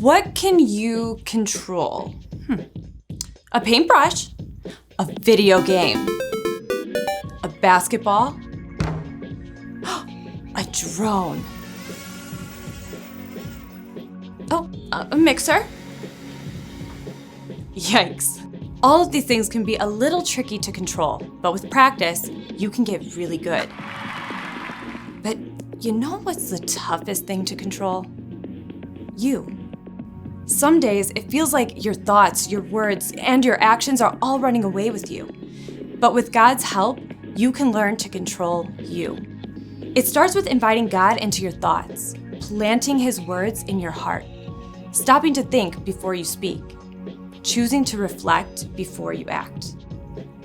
What can you control? A paintbrush, a video game, a basketball, a drone. Oh, a mixer. Yikes. All of these things can be a little tricky to control, but with practice, you can get really good. But you know what's the toughest thing to control? You. Some days it feels like your thoughts, your words, and your actions are all running away with you. But with God's help, you can learn to control you. It starts with inviting God into your thoughts, planting His words in your heart, stopping to think before you speak, choosing to reflect before you act.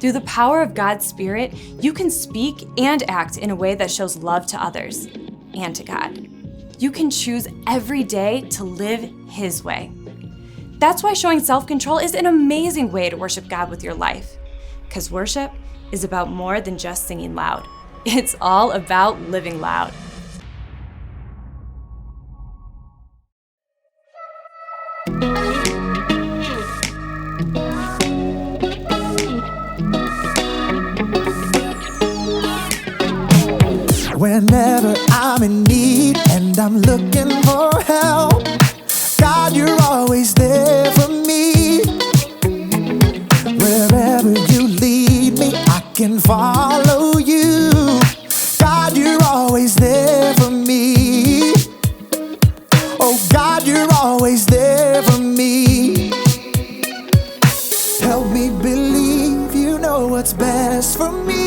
Through the power of God's Spirit, you can speak and act in a way that shows love to others and to God. You can choose every day to live His way. That's why showing self-control is an amazing way to worship God with your life. Because worship is about more than just singing loud. It's all about living loud. Whenever I'm in need and I'm looking for help, God, you're always there for me. Wherever you lead me, I can follow you. God, you're always there for me. Oh, God, you're always there for me. Help me believe you know what's best for me.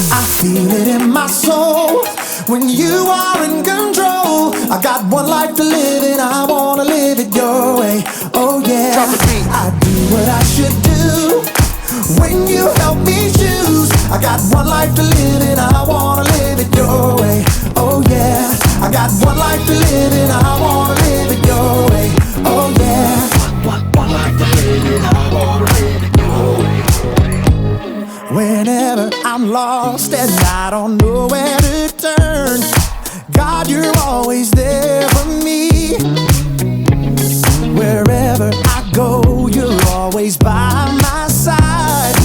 I feel it in my soul when you are in control. I got one life to live and I wanna live it your way. Oh yeah, I do what I should do when you help me choose. I got one life to live and I wanna live it your way. Oh yeah, I got one life to live and I wanna live it your way. Oh yeah, one life to live and I wanna live it your way. Whenever I'm lost and I don't know where to turn, God, you're always there for me. Wherever I go, you're always by my side.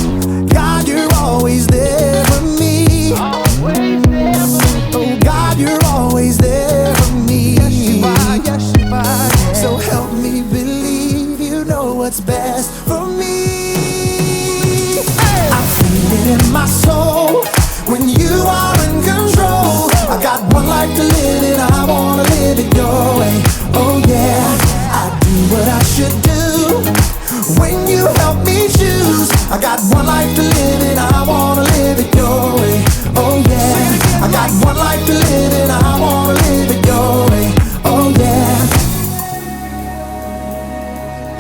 God, you're always there for me. Oh, God, you're always there for me. Yes, you are. So help me believe you know what's best for me. In my soul, when you are in control, I got one life to live and I wanna live it your way. Oh yeah, I do what I should do when you help me choose. I got one life to live and I wanna live it your way. Oh yeah, I got one life to live and I wanna live it your way. Oh yeah.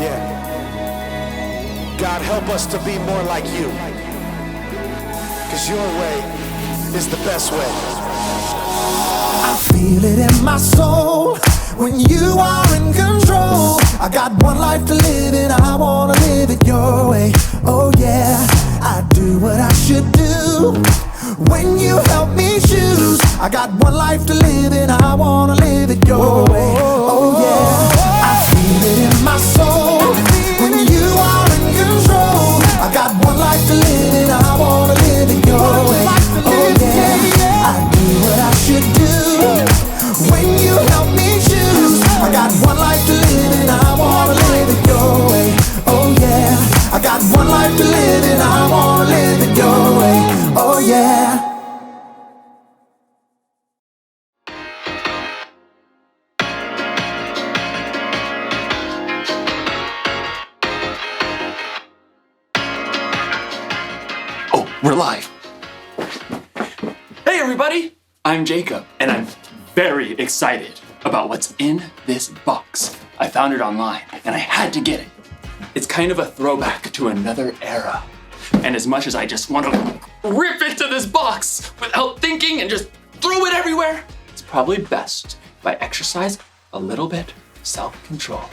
Yeah. God, help us to be more like you. 'Cause your way is the best way. I feel it in my soul when you are in control. I got one life to live and I wanna live it your way. Oh yeah, I do what I should do when you help me choose. I got one life to live and I wanna live it your way. Oh yeah, I feel it in my soul when you are in control. I got one life to live and I wanna live it your way. Oh yeah, I do what I should do when you help me choose. I got one life to live and I wanna live it your way. Oh yeah, I got one life to live and I wanna live it your way. Oh yeah. We're live. Hey everybody, I'm Jacob, and I'm very excited about what's in this box. I found it online, and I had to get it. It's kind of a throwback to another era. And as much as I just want to rip into this box without thinking and just throw it everywhere, it's probably best if I exercise a little bit of self-control.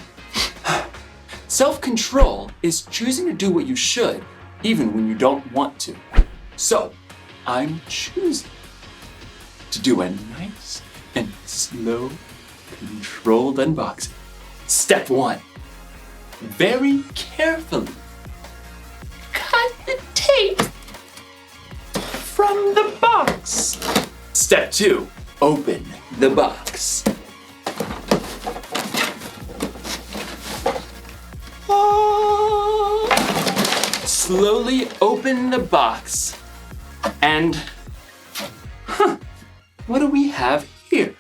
Self-control is choosing to do what you should, even when you don't want to. So, I'm choosing to do a nice and slow controlled unboxing. Step 1. Very carefully cut the tape from the box. Step 2. Open the box. Slowly open the box and, what do we have here?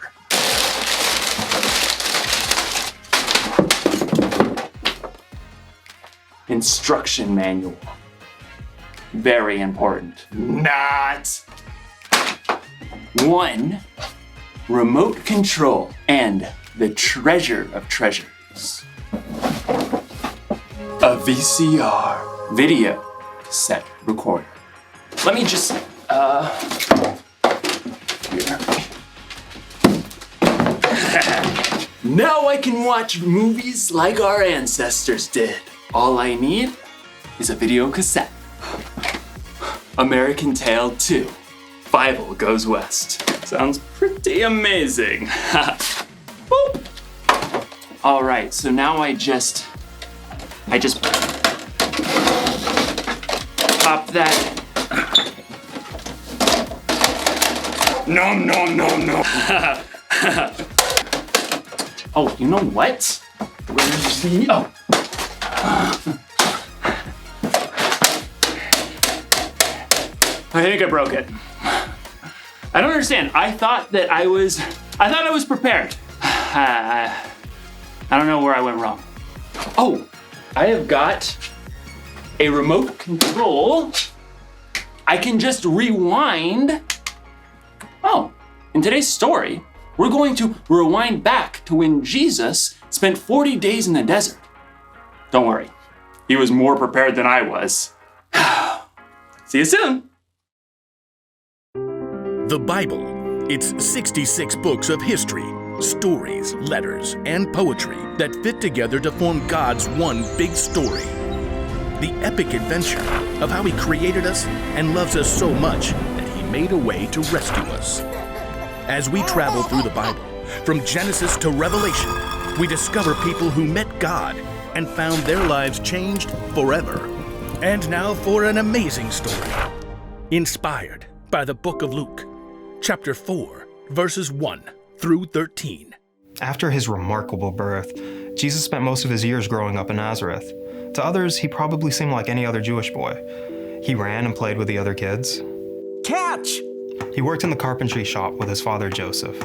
Instruction manual. Very important. Not. 1 remote control and the treasure of treasures. A VCR video cassette recorder. Let me just, here. Now I can watch movies like our ancestors did. All I need is a video cassette. American Tail 2. Fievel Goes West. Sounds pretty amazing. Boop. All right, so now I just pop that. Nom nom nom nom. Oh, you know what? Where's the, oh. I think I broke it. I don't understand. I thought I was prepared. I don't know where I went wrong. Oh, I have got a remote control. I can just rewind. Oh, in today's story, we're going to rewind back to when Jesus spent 40 days in the desert. Don't worry, he was more prepared than I was. See you soon. The Bible. It's 66 books of history, stories, letters, and poetry that fit together to form God's one big story. The epic adventure of how He created us and loves us so much that He made a way to rescue us. As we travel through the Bible, from Genesis to Revelation, we discover people who met God and found their lives changed forever. And now for an amazing story, inspired by the book of Luke, chapter 4, verses 1 through 13. After his remarkable birth, Jesus spent most of his years growing up in Nazareth. To others, he probably seemed like any other Jewish boy. He ran and played with the other kids. Catch! He worked in the carpentry shop with his father Joseph.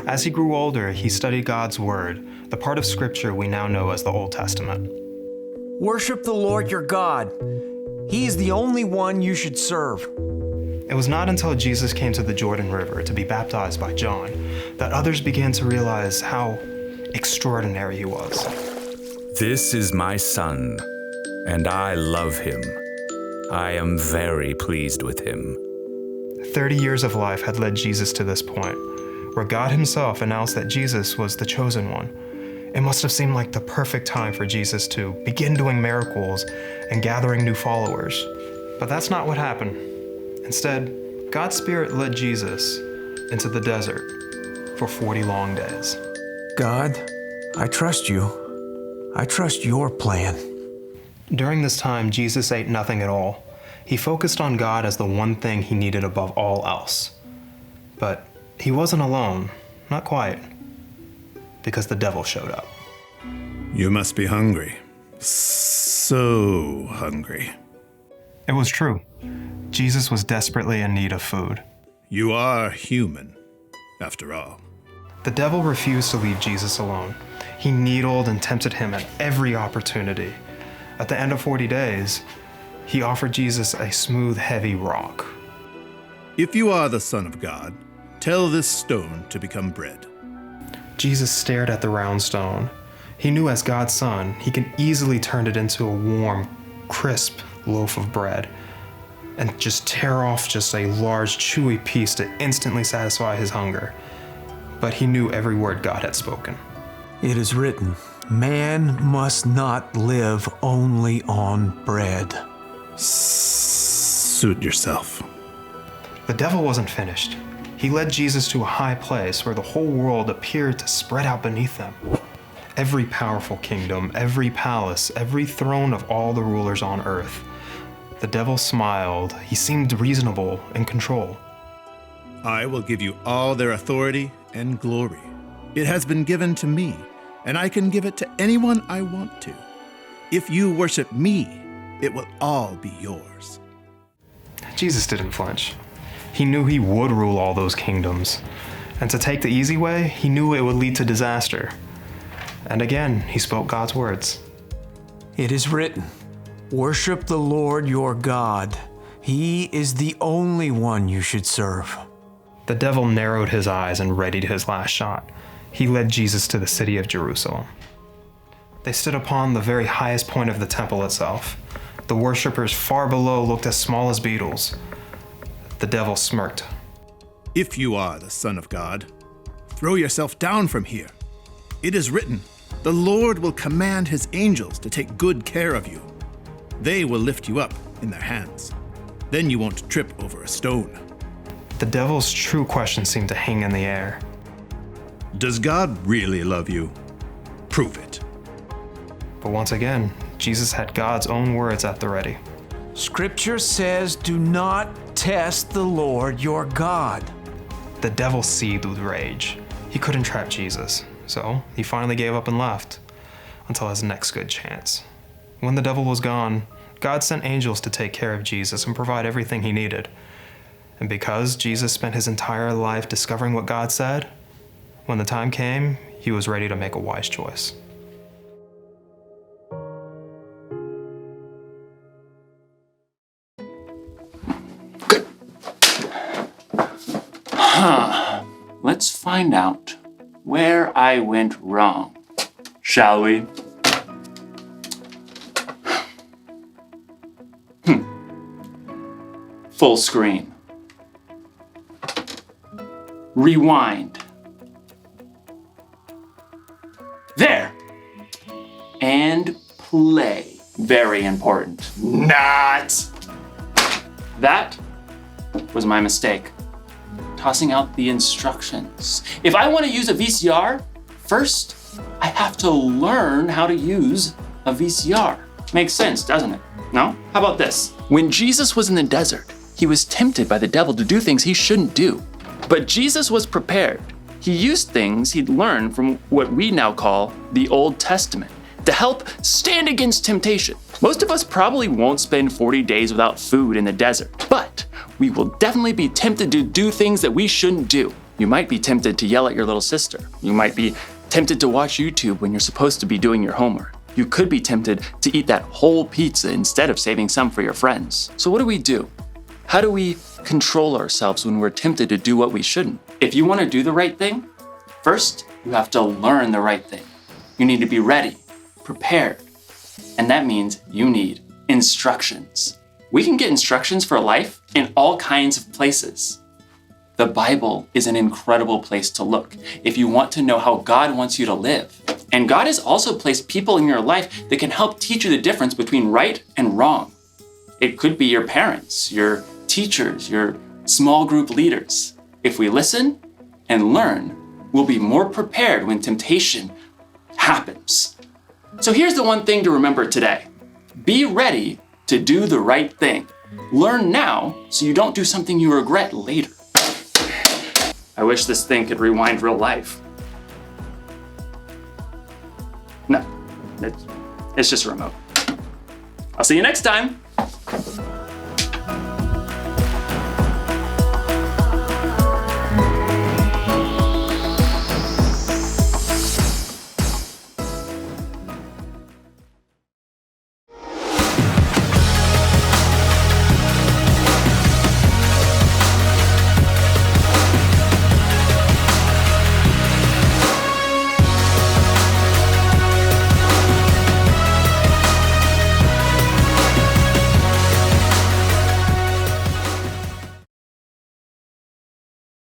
As he grew older, he studied God's Word, the part of Scripture we now know as the Old Testament. Worship the Lord your God. He is the only one you should serve. It was not until Jesus came to the Jordan River to be baptized by John that others began to realize how extraordinary he was. This is my son, and I love him. I am very pleased with him. 30 years of life had led Jesus to this point, where God himself announced that Jesus was the chosen one. It must have seemed like the perfect time for Jesus to begin doing miracles and gathering new followers. But that's not what happened. Instead, God's Spirit led Jesus into the desert for 40 long days. God, I trust you. I trust your plan. During this time, Jesus ate nothing at all. He focused on God as the one thing he needed above all else. But he wasn't alone, not quite, because the devil showed up. You must be hungry. So hungry. It was true. Jesus was desperately in need of food. You are human, after all. The devil refused to leave Jesus alone. He needled and tempted him at every opportunity. At the end of 40 days, he offered Jesus a smooth, heavy rock. If you are the Son of God, tell this stone to become bread. Jesus stared at the round stone. He knew as God's son, he could easily turn it into a warm, crisp loaf of bread and just tear off just a large, chewy piece to instantly satisfy his hunger. But he knew every word God had spoken. It is written, man must not live only on bread. Suit yourself. The devil wasn't finished. He led Jesus to a high place where the whole world appeared to spread out beneath them. Every powerful kingdom, every palace, every throne of all the rulers on earth. The devil smiled. He seemed reasonable, in control. I will give you all their authority and glory. It has been given to me, and I can give it to anyone I want to. If you worship me, it will all be yours. Jesus didn't flinch. He knew he would rule all those kingdoms. And to take the easy way, he knew it would lead to disaster. And again, he spoke God's words. It is written, "Worship the Lord your God. He is the only one you should serve." The devil narrowed his eyes and readied his last shot. He led Jesus to the city of Jerusalem. They stood upon the very highest point of the temple itself. The worshippers far below looked as small as beetles. The devil smirked. If you are the Son of God, throw yourself down from here. It is written, the Lord will command his angels to take good care of you. They will lift you up in their hands. Then you won't trip over a stone. The devil's true question seemed to hang in the air. Does God really love you? Prove it. But once again, Jesus had God's own words at the ready. Scripture says, "Do not test the Lord your God." The devil seethed with rage. He couldn't trap Jesus, so he finally gave up and left, until his next good chance. When the devil was gone, God sent angels to take care of Jesus and provide everything he needed. And because Jesus spent his entire life discovering what God said, when the time came, he was ready to make a wise choice. Let's find out where I went wrong, shall we? Full screen. Rewind. There. And play. Very important. Not. That was my mistake. Tossing out the instructions. If I want to use a VCR, first I have to learn how to use a VCR. Makes sense, doesn't it? No? How about this? When Jesus was in the desert, he was tempted by the devil to do things he shouldn't do. But Jesus was prepared. He used things he'd learned from what we now call the Old Testament to help stand against temptation. Most of us probably won't spend 40 days without food in the desert, but we will definitely be tempted to do things that we shouldn't do. You might be tempted to yell at your little sister. You might be tempted to watch YouTube when you're supposed to be doing your homework. You could be tempted to eat that whole pizza instead of saving some for your friends. So what do? How do we control ourselves when we're tempted to do what we shouldn't? If you want to do the right thing, first you have to learn the right thing. You need to be ready, prepared, and that means you need instructions. We can get instructions for life in all kinds of places. The Bible is an incredible place to look if you want to know how God wants you to live. And God has also placed people in your life that can help teach you the difference between right and wrong. It could be your parents, your teachers, your small group leaders. If we listen and learn, we'll be more prepared when temptation happens. So here's the one thing to remember today. Be ready to do the right thing. Learn now so you don't do something you regret later. I wish this thing could rewind real life. No, it's just a remote. I'll see you next time.